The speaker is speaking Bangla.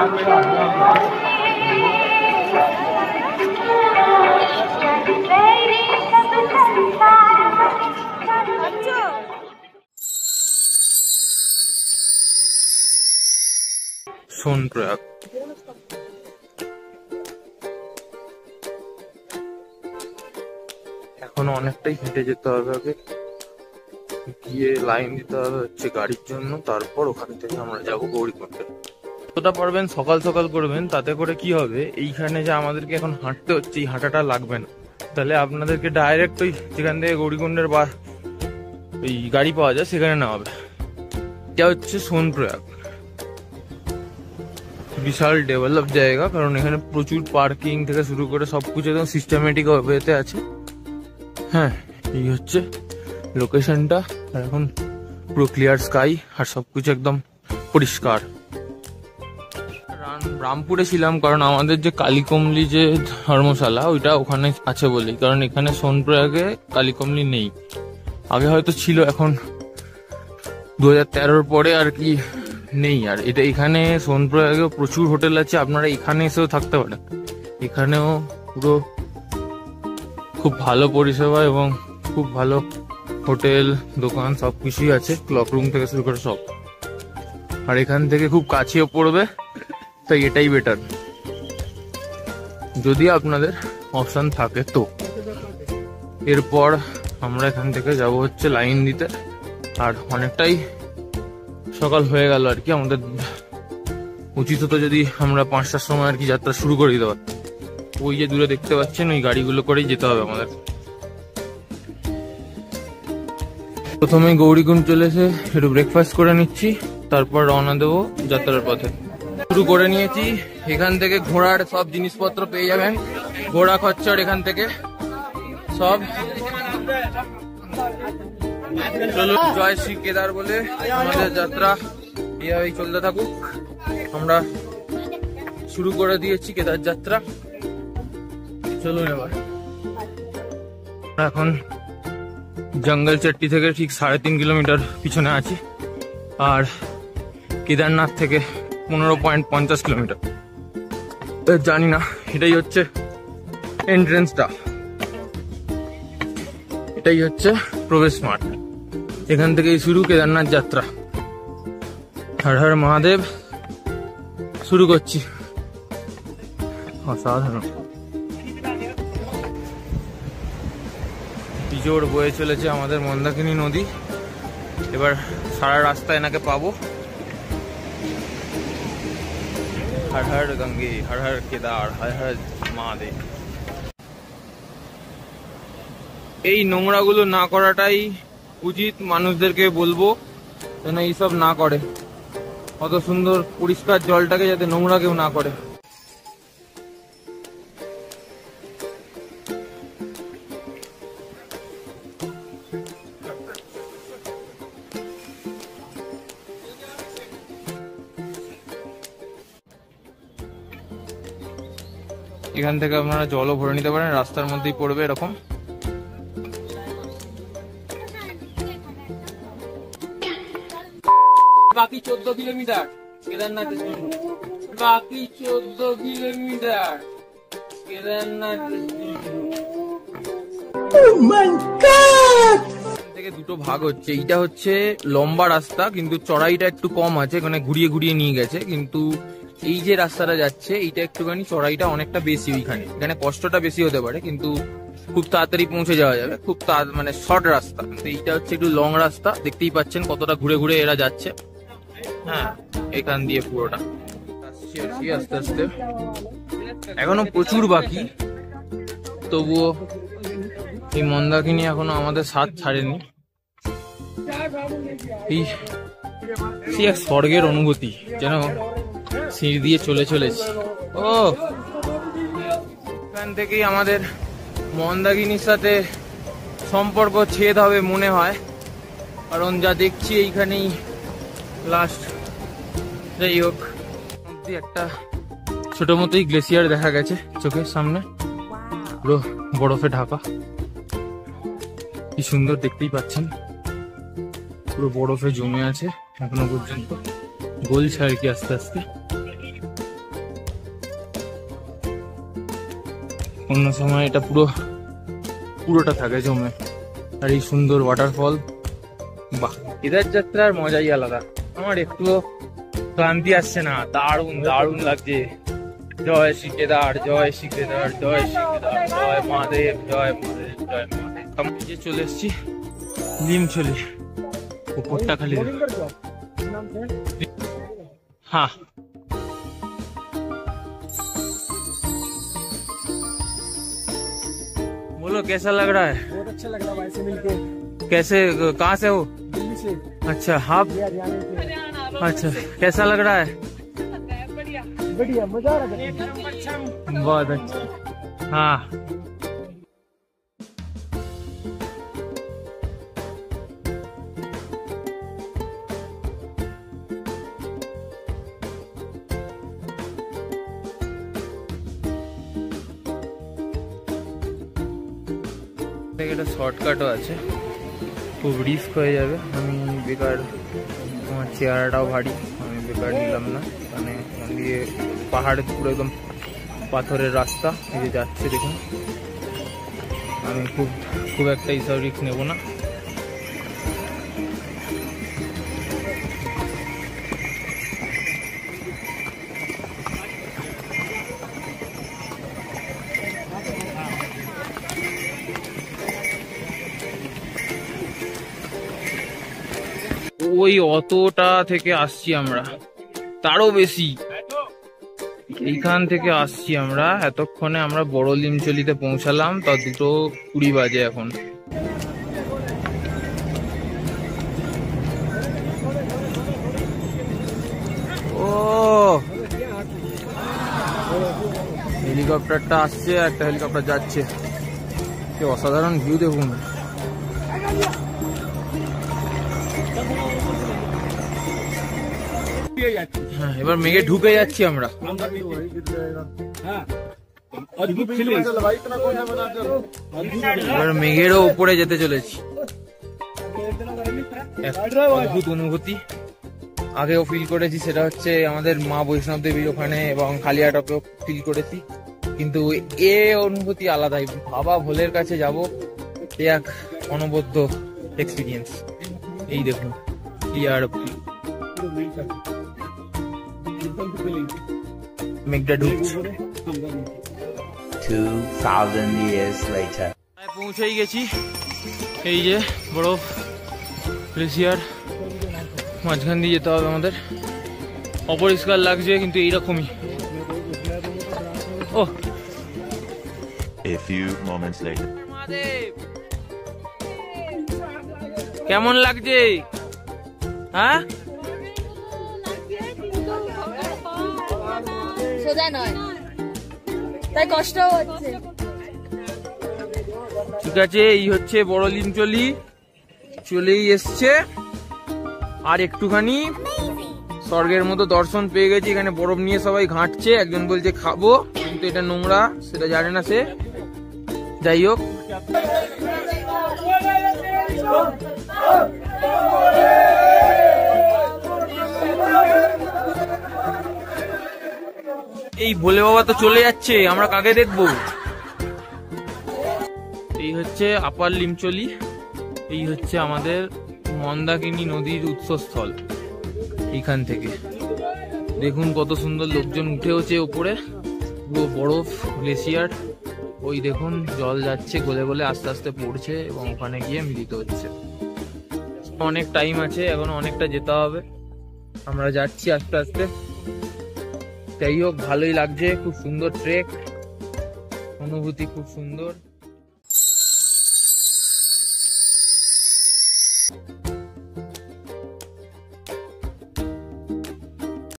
সোনপ্রয়াগ এখনো অনেকটাই হেঁটে যেতে হবে, আগে গিয়ে লাইন দিতে হবে হচ্ছে গাড়ির জন্য, তারপর ওখান থেকে আমরা যাবো গৌরীকুণ্ডে। যতটা পারবেন সকাল সকাল করবেন, তাতে করে কি হবে এইখানে যে আমাদেরকে এখন হাঁটতে হচ্ছে এই হাঁটাটা লাগবে না। তাহলে আপনাদেরকে ডাইরেক্ট ওই যেখান থেকে গৌরীকুণ্ডের বা ওই গাড়ি পাওয়া যায় সেখানে নেওয়া হবে। এটা হচ্ছে সোনপ্রয়াগ, বিশাল ডেভেলপ জায়গা, কারণ এখানে প্রচুর পার্কিং থেকে শুরু করে সবকিছু একদম সিস্টেমেটিক ওয়েতে আছে। হ্যাঁ, এই হচ্ছে লোকেশনটা। আর এখন পুরো ক্লিয়ার স্কাই আর সবকিছু একদম পরিষ্কার। রামপুরে ছিলাম কারণ আমাদের যে কালীকমলি যে ধর্মশালা ওইটা ওখানে আছে বলেই, কারণ এখানে সোনপ্রয়াগে কালীকমলি নেই। আগে হয়তো ছিল, এখন 2013-র পরে আর কি নেই। আর এটা এখানে সোনপ্রয়াগেও প্রচুর হোটেল আছে, আপনারা এখানে এসেও থাকতে পারেন। এখানেও পুরো খুব ভালো পরিষেবা এবং খুব ভালো হোটেল দোকান সবকিছুই আছে, ক্লক রুম থেকে শুরু করে সব। আর এখান থেকে খুব কাছেও পড়বে, তাই এটাই বেটার যদি আপনাদের অপশন থাকে তো। এরপর আমরা এখান থেকে যাব হচ্ছে লাইন দিতে। আর অনেকটাই সকাল হয়ে গেল আর কি, আমাদের উচিত হতো যদি আমরা 5টার সময় আর কি যাত্রা শুরু করে দিতে পারতাম। ওই যে দূরে দেখতে পাচ্ছেন ওই গাড়িগুলো করেই যেতে হবে আমাদের। প্রথমে গৌরীকুণ্ড চলে এসে একটু ব্রেকফাস্ট করে নিচ্ছি, তারপর রওনা দেবো যাত্রার পথে। শুরু করে নিয়েছি, এখান থেকে ঘোড়ার সব জিনিসপত্র পেয়ে যাবেন, ঘোড়া খচ্চর এখান থেকে সব। চলুন, জয় শ্রী কেদার বলে আমাদের যাত্রা এইভাবেই চলতে থাকুক। আমরা শুরু করে দিয়েছি কেদার যাত্রা। চলুন এবার এখন জঙ্গল চট্টি থেকে ঠিক 3.5 কিলোমিটার পিছনে আছি, আর কেদারনাথ থেকে 15.50 কিলোমিটার। জানি না, এটাই হচ্ছে এন্ট্রেন্সটা, এটাই হচ্ছে প্রবেশ মাঠ। এখান থেকেই শুরু কেদারনাথ যাত্রা। হর হর মহাদেব, শুরু করছি। অসাধারণ বিজোড় বয়ে চলেছে আমাদের মন্দাকিনী নদী। এবার সারা রাস্তা এনাকে পাবো। হর হর গঙ্গে, হর হর কেদার, হর হর মহাদেব। এই নোংরাগুলো না করাটাই উচিত, মানুষদেরকে বলবো যেন এইসব না করে। অত সুন্দর পরিষ্কার জলটাকে যাতে নোংরা কেউ না করে। এখান থেকে আপনারা জলও ভরে নিতে পারেন, রাস্তার মধ্যেই পড়বে এরকম। বাকি 14 কিলোমিটার কেদারনাথের জন্য, বাকি 14 কিলোমিটার কেদারনাথের থেকে দুটো ভাগ হচ্ছে। এইটা হচ্ছে লম্বা রাস্তা, কিন্তু চড়াইটা একটু কম আছে, মানে ঘুরিয়ে ঘুরিয়ে নিয়ে গেছে। কিন্তু এই যে রাস্তাটা যাচ্ছে এইটা একটুখানি চড়াইটা অনেকটা বেশি, ওইখানে এখানে কষ্টটা বেশি হতে পারে, কিন্তু খুব তাড়াতাড়ি পৌঁছে যাওয়া যাবে, খুব মানে শর্ট রাস্তা। এইটা হচ্ছে একটু লং রাস্তা, দেখতেই পাচ্ছেন কতটা ঘুরে ঘুরে এরা যাচ্ছে। হ্যাঁ, এখান দিয়ে পুরোটা আস্তে আস্তে, এখনো প্রচুর বাকি, তবুও এই মন্দাকিনী এখনো আমাদের সাথ ছাড়েনি। এই এক স্বর্গের অনুভূতি, যেন সিঁড়ি দিয়ে চলে চলেছি। ও, এখান থেকেই আমাদের মন্দাকিনীর সাথে সম্পর্ক ছেদ হবে মনে হয়, কারণ যা দেখছি এইখানেই লাস্ট। যাই হোক, একটা ছোট মতোই গ্লেসিয়ার দেখা গেছে চোখের সামনে, পুরো বরফে ঢাকা। কি সুন্দর, দেখতেই পাচ্ছেন পুরো বরফে জমে আছে এখনো পর্যন্ত, গলছে আর কি আস্তে আস্তে। অন্য সময় এটা পুরোটা থাকে জমে। আর এই সুন্দর ওয়াটারফল, বাহ, কেদার যাত্রার মজাই আলাদা। আমার একটুও ক্লান্তি আসছে না, দারুণ দারুণ লাগছে। জয় শ্রী কেদার, জয় শ্রী কেদার, জয় শ্রী কেদার, জয় মহাদেব, জয় মহাদেব, জয় মহাদেব। আমি যে চলে এসছি লিমচলি, উপরটা খালি। হ্যাঁ, बोलो कैसा लग रहा है? बहुत अच्छा लग रहा है भाई से मिलके। कैसे, कहाँ से हो? दिल्ली से। अच्छा, आप? हरियाणा से। अच्छा, कैसा लग रहा है? बढ़िया, मजा आ रहा है। बहुत अच्छा। हाँ, একটা শর্টকাটও আছে, খুব রিস্ক হয়ে যাবে। আমি বেকার, আমার চেয়ারটাও ভারী, আমি বেকার নিলাম না। মানে দিয়ে পাহাড়ে পুরো একদম পাথরের রাস্তা, এই যে যাচ্ছে দেখুন। আমি খুব একটা এইসব রিস্ক নেবো না। ওই অতটা থেকে আসছি আমরা, তারও বেশি। এইখান থেকে আসছি আমরা, এতক্ষণে আমরা বড় লিমচলিতে পৌঁছালাম, তা 2:20 বাজে এখন। ও, হেলিকপ্টারটা আসছে, একটা হেলিকপ্টার যাচ্ছে। কি অসাধারণ ভিউ দেখুন। হ্যাঁ, এবার মেঘে ঢুকে যাচ্ছি আমরা। এবার মেঘেরও উপরে যেতে চলেছি। অদ্ভুত অনুভূতি, আগেও ফিল করেছি। সেটা হচ্ছে আমাদের মা বৈষ্ণব দেবীর ওখানে এবং কালিয়াটকেও ফিল করেছি, কিন্তু এ অনুভূতি আলাদাই। বাবা ভোলের কাছে যাব, এ এক অনবদ্য এক্সপিরিয়েন্স। এই দেখুন ক্লিয়ার মেঘটা ঢুকছে। 2000 years later. পৌঁছেই গেছি। এই যে বরফ গ্লেসিয়ার, মাঝখান দিয়ে যেতে হবে আমাদের। অপরিষ্কার লাগছে কিন্তু এইরকমই। ও, A few moments later. কেমন লাগছে? হ্যাঁ, সোজা নয়, তাই কষ্ট হচ্ছে। ঠিক আছে, এই হচ্ছে বড় লিমচলি, চলেই এসছে। আর একটুখানি স্বর্গের মতো দর্শন পেয়ে গেছি। এখানে বরফ নিয়ে সবাই ঘাঁটছে, একজন বলছে খাবো, কিন্তু এটা নোংরা, সেটা জানে না সে। যাই হোক, এই ভোলে বাবা তো চলে যাচ্ছে, আমরা কাকে দেখবো? এই হচ্ছে আপার লিমচলি, এই হচ্ছে আমাদের মন্দাকিনী নদীর উৎসস্থল। এইখান থেকে দেখুন কত সুন্দর লোকজন উঠেওছে ওপরে, পুরো বরফ গ্লেসিয়ার। ওই দেখুন জল যাচ্ছে গলে গলে, আস্তে আস্তে পড়ছে এবং ওখানে গিয়ে মিলিত হচ্ছে। অনেক টাইম আছে, এখনো অনেকটা যেতে হবে, আমরা যাচ্ছি আস্তে আস্তে। যাই হোক, ভালোই লাগছে, খুব সুন্দর ট্রেক, অনুভূতি খুব সুন্দর।